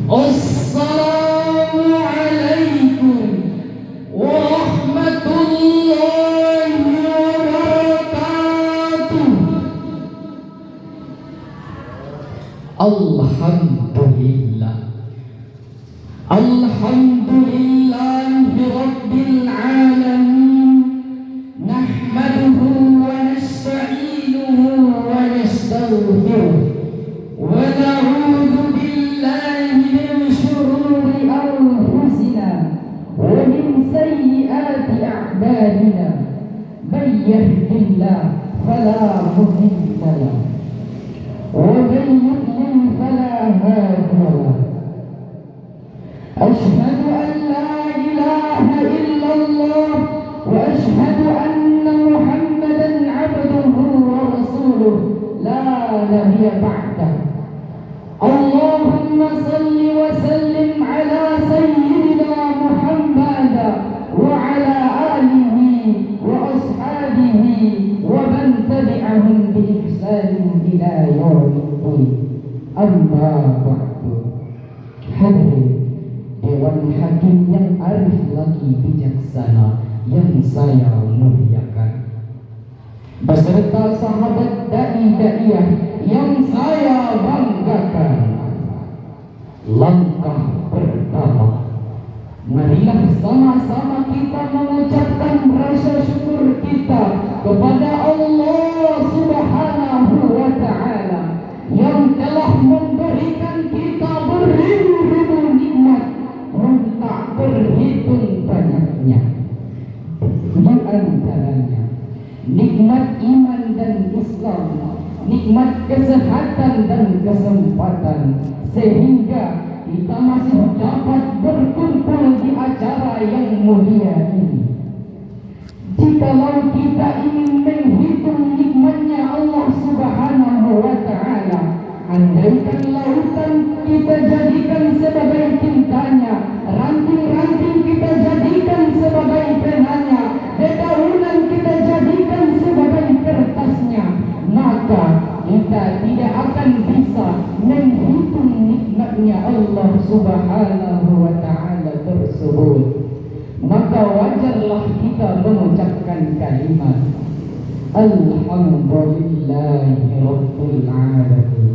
Assalamualaikum warahmatullahi wabarakatuh. Alhamdulillah. Alhamdulillahi rabbil alamin. Nahmaduhu wa nasta'inuhu wa nastaghfiruh. ونعوذ بالله من شرور أنفسنا ومن سيئات أعمالنا من يهد الله فلا مضل له ومن يضلل فلا هادي له أشهد أن لا إله إلا الله وأشهد أن محمدا عبده ورسوله لا نبي بعده. اللهم صل وسلم على سيدنا محمد وعلى آله وأصحابه ومن تبعهم بإحسان إلى يوم الدين. أما بعد. Hadirin Dewan Hakim yang arif lagi bijaksana yang saya muliakan, beserta sahabat dai-daiyah yang saya banggakan. Langkah pertama, marilah sama-sama kita mengucapkan rasa syukur kita kepada Allah Subhanahu wa Ta'ala yang telah memberikan kita beribu-ribu nikmat yang tak berhitung banyaknya. Di antaranya nikmat iman dan Islam, nikmat kesehatan dan kesempatan, sehingga kita masih dapat berkumpul di acara yang mulia ini. Jikalau kita ingin menghitung nikmatnya Allah Subhanahu wa Ta'ala, andaikan lautan kita jadikan sebagai tintanya, ranting-ranting kita jadikan sebagai penanya, dedaunan kita jadikan sebagai kertasnya, maka kita tidak akan bisa menghitung nikmatnya Allah Subhanahu wa Ta'ala tersebut. Maka wajarlah kita mengucapkan kalimat Alhamdulillahi Rabbil Alamin.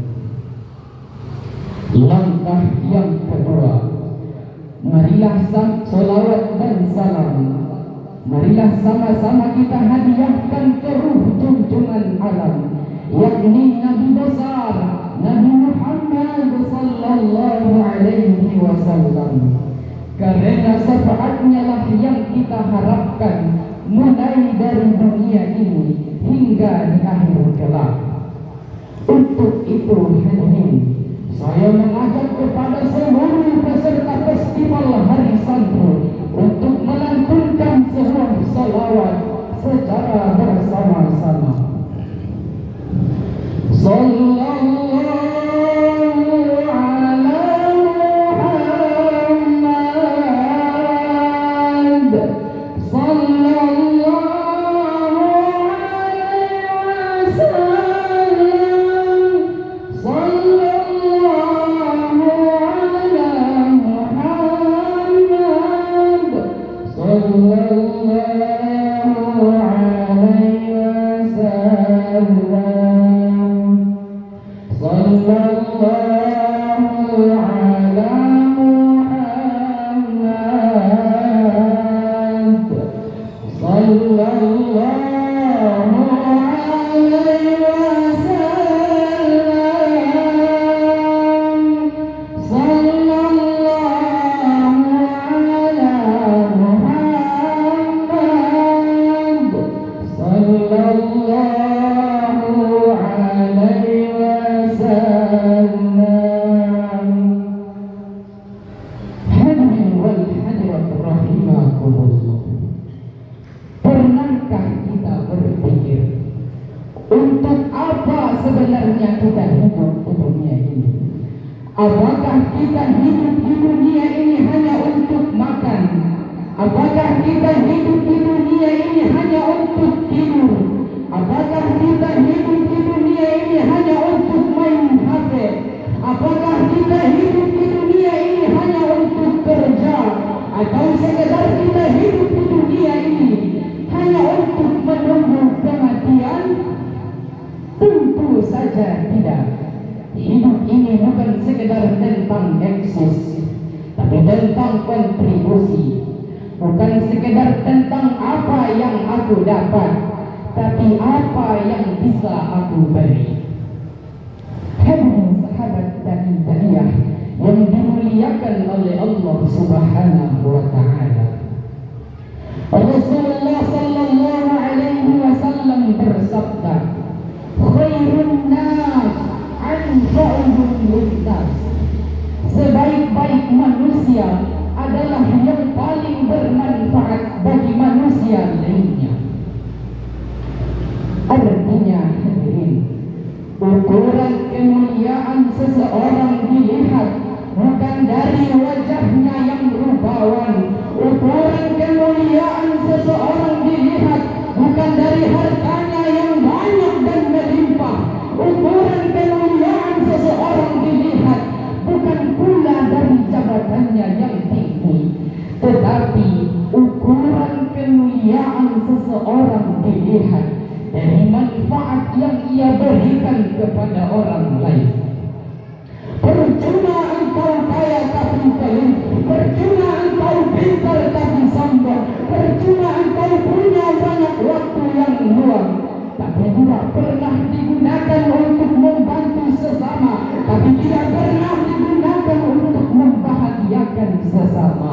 Langkah yang kedua, marilah salawat dan salam, marilah sama-sama kita hadiahkan ke ruh junjungan alam, yakni Nabi besar Nabi Muhammad sallallahu alaihi wasallam. Karena syafaatnya lah yang kita harapkan mulai dari dunia ini hingga di akhir kelak. Untuk itu hadirin, saya mengajak kepada seluruh peserta festival Hari Santri untuk melantunkan sebuah salawat secara bersama-sama. Sallallahu ala Muhammad, sallallahu alaihi wasallam, sallallahu ala Muhammad, sallallahu alaihi wasallam. Pernahkah kita berpikir untuk apa sebenarnya kita hidup di dunia ini? Apakah kita hidup di dunia ini hanya untuk makan? Apakah kita hidup di dunia ini hanya untuk tidur? Apakah kita hidup di dunia ini hanya untuk main HP? Apakah kita hidup di dunia ini atau sekedar kita hidup di dunia ini hanya untuk menunggu kematian? Tentu saja tidak. Hidup ini bukan sekedar tentang eksis, tapi tentang kontribusi. Bukan sekedar tentang apa yang aku dapat, tapi apa yang bisa aku beri. Hadirin sahabat dan daniyah yang dimuliakan oleh Allah Subhanahu wa ta'ala. Rasulullah sallallahu alaihi wasallam bersabda, khairun nas anfa'uhum linnas. Sebaik-baik manusia adalah yang paling bermanfaat bagi manusia lainnya. Artinya hadirin, ukuran kemuliaan seseorang dilihat bukan dari wajahnya yang rupawan. Ukuran kemuliaan seseorang dilihat bukan dari hartanya yang banyak dan melimpah. Ukuran kemuliaan seseorang dilihat bukan pula dari jabatannya yang tinggi, tetapi ukuran kemuliaan seseorang dilihat dari manfaat yang ia berikan kepada orang lain. Percuma engkau kaya tapi pelit, percuma engkau pintar tapi sombong, percuma engkau punya banyak waktu yang luang, tapi tidak pernah digunakan untuk membantu sesama, tapi tidak pernah digunakan untuk membahagiakan sesama.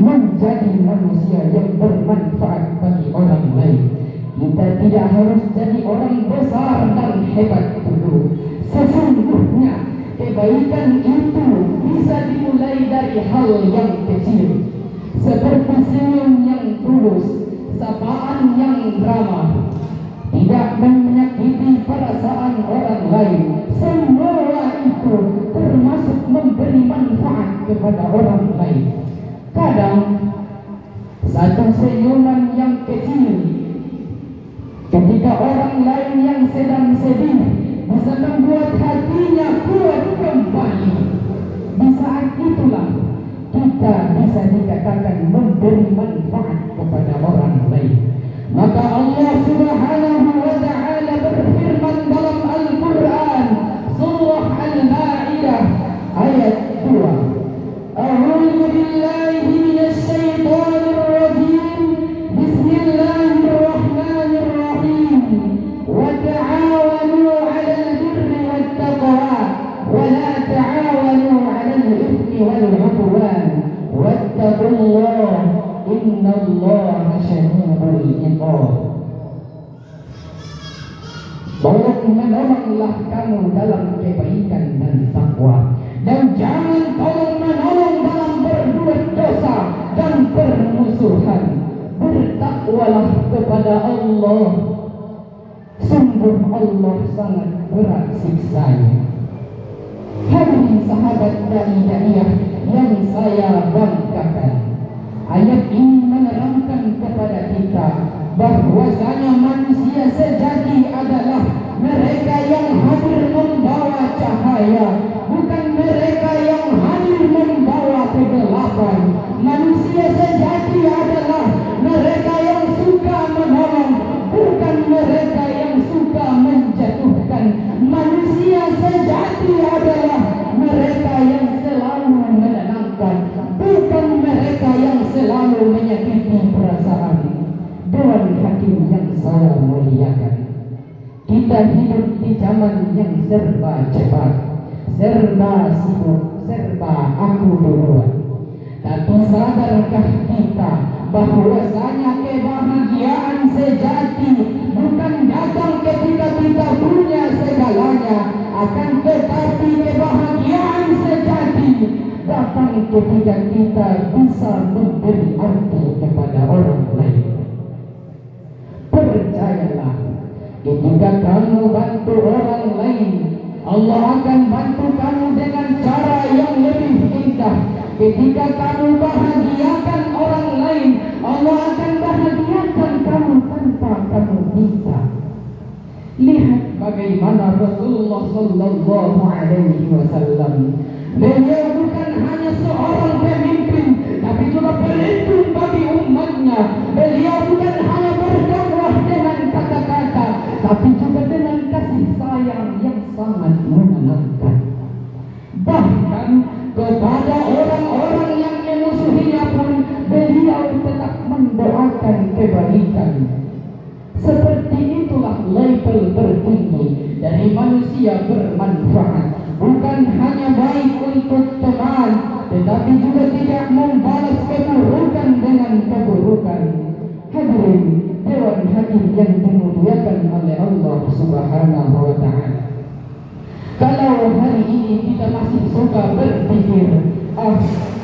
Menjadi manusia yang bermanfaat bagi orang lain. Kita tidak harus jadi orang besar dan hebat dulu. Sesungguhnya kebaikan itu bisa dimulai dari hal yang kecil, seperti senyum yang tulus, sapaan yang ramah, tidak menyakiti perasaan orang lain. Semua itu termasuk memberi manfaat kepada orang lain. Kadang satu senyuman yang kecil ketika orang lain yang sedang sedih bisa membuat hatinya kuat kembali. Di saat itulah kita bisa dikatakan memberi manfaat kepada orang lain. Maka Allah Subhanahu wa ta'ala berfirman dalam Al-Quran surah Al-Ma'idah ayat 2. A'udzu billahi minasy syaithanir rajim. Bismillahirrahmanirrahim. Wa ta'awanu 'alal birri wat taqwa wa la ta'awanu 'alal ithmi wal 'udwan. Wattaqullaha innallaha syadidul 'iqab. Menolonglah kamu dalam kebaikan dan takwa, dan jangan tolong menolong dalam berbuat dosa dan permusuhan. Bertakwalah kepada Allah, sungguh Allah sangat berat siksanya. Hadirin sahabat daniyah yang saya banggakan, ayat ini menerangkan kepada kita bahwasanya manusia sejati adalah mereka yang hadir membawa cahaya, bukan mereka yang hadir membawa kegelapan. Manusia sejati adalah mereka yang suka menolong, bukan mereka yang suka menjatuhkan. Manusia sejati adalah mereka yang selalu menenangkan, bukan mereka yang selalu menyakiti perasaan. Dewan Hakim yang saya muliakan, kita hidup di zaman yang serba cepat, serba sibuk, serba aku duluan. Tapi sadarkah kita bahwasanya kebahagiaan sejati bukan datang ketika kita punya segalanya, akan tetapi kebahagiaan sejati datang ketika kita bisa memberi arti kepada orang lain. Percayalah, ketika kamu bantu orang lain, Allah akan bantu kamu dengan cara yang lebih indah. Ketika kamu bahagiakan orang lain, Allah akan bahagiakan kamu tanpa kamu minta. Lihat bagaimana Rasulullah sallallahu alaihi wasallam, beliau bukan hanya seorang pemimpin, tapi juga pelindung bagi umatnya. Beliau bukan hanya berdakwah dengan kata-kata, tapi juga dengan kasih sayang yang sangat menenangkan. Bahkan kepada orang-orang yang memusuhinya pun beliau tetap mendoakan kebaikan. Seperti itulah label tertinggi dari manusia bermanfaat. Bukan hanya baik untuk teman, tetapi juga tidak membalas keburukan dengan keburukan. Hadirin Dewan Hakim yang dimuliakan oleh Allah Subhanahu wa Ta'ala. Kalau hari ini kita masih suka berpikir,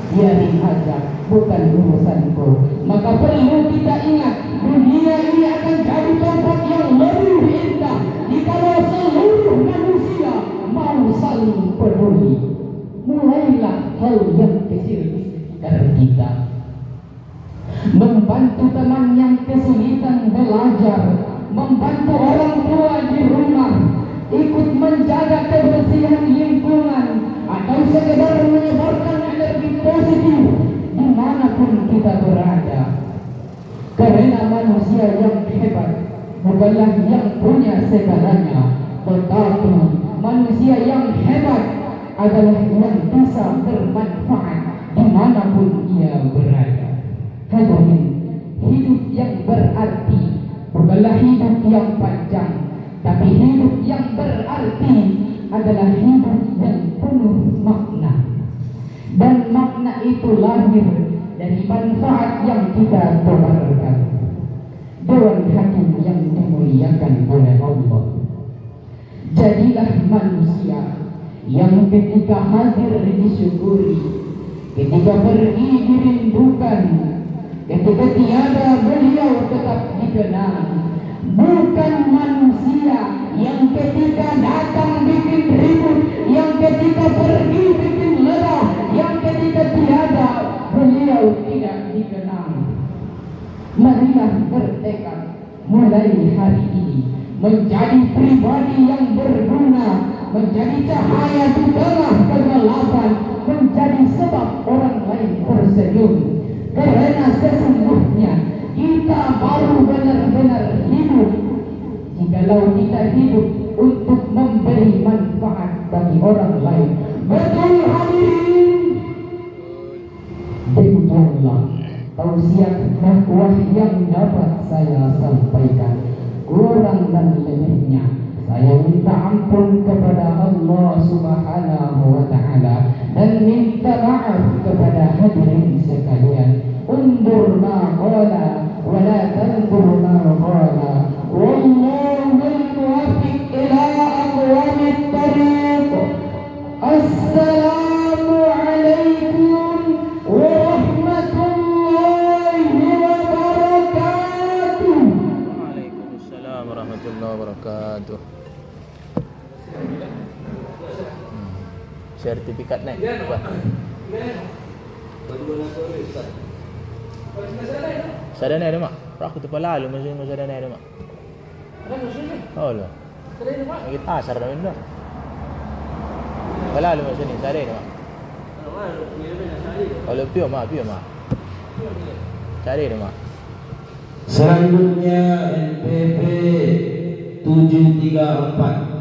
biarin aja, bukan urusanku, maka perlu kita ingat, dunia ini akan jadi tempat yang lebih indah jikalau seluruh manusia mau saling peduli. Mulailah hal yang kecil di sekitar kita. Membantu teman yang kesulitan belajar, membantu orang tua di rumah, ikut menjaga kebersihan lingkungan, atau sekedar menyebarkan energi positif dimanapun kita berada. Karena manusia yang hebat bukanlah yang punya segalanya, tetapi manusia yang hebat adalah yang bisa bermanfaat dimanapun ia berada. Hadirin, hidup yang berarti bukanlah hidup yang panjang, tapi hidup yang berarti adalah hidup yang penuh makna. Dan makna itu lahir dari manfaat yang kita tebarkan. Dewan Hakim yang dimuliakan oleh Allah, jadilah manusia yang ketika hadir disyukuri, ketika pergi dirindukan, ketika tiada beliau tetap dikenang. Bukan manusia yang ketika datang bikin ribut, yang ketika pergi bikin lelah, yang ketika tiada beliau tidak dikenang. Marilah bertekad mulai hari ini menjadi pribadi yang berguna, menjadi cahaya di tengah kegelapan, menjadi sebab orang lain tersenyum. Karena sesungguhnya kita baru benar-benar hidup jikalau kita hidup untuk memberi manfaat bagi orang lain. Betul hadirin? Demikianlah tausiah dakwah yang dapat saya sampaikan. Kurang dan lebihnya saya minta ampun kepada Allah Subhanahu wa Ta'ala dan minta maaf kepada hadirin sekalian. Undur ma qala wa la tandur ma qala, wallahul muwaffiq ila aqwamit thariq. Assalamu alaikum warahmatullahi wabarakatuh. Waalaikumsalam warahmatullahi wabarakatuh. Sertifikat naik Pak. Sada na rin mak. Aku tu pala lu masih sada na rin mak. Oh lo. Kita asar namin no. Pala lu masih ni sada rin mak. Kalau pio mak. Sada rin mak. Selanjutnya NPP 734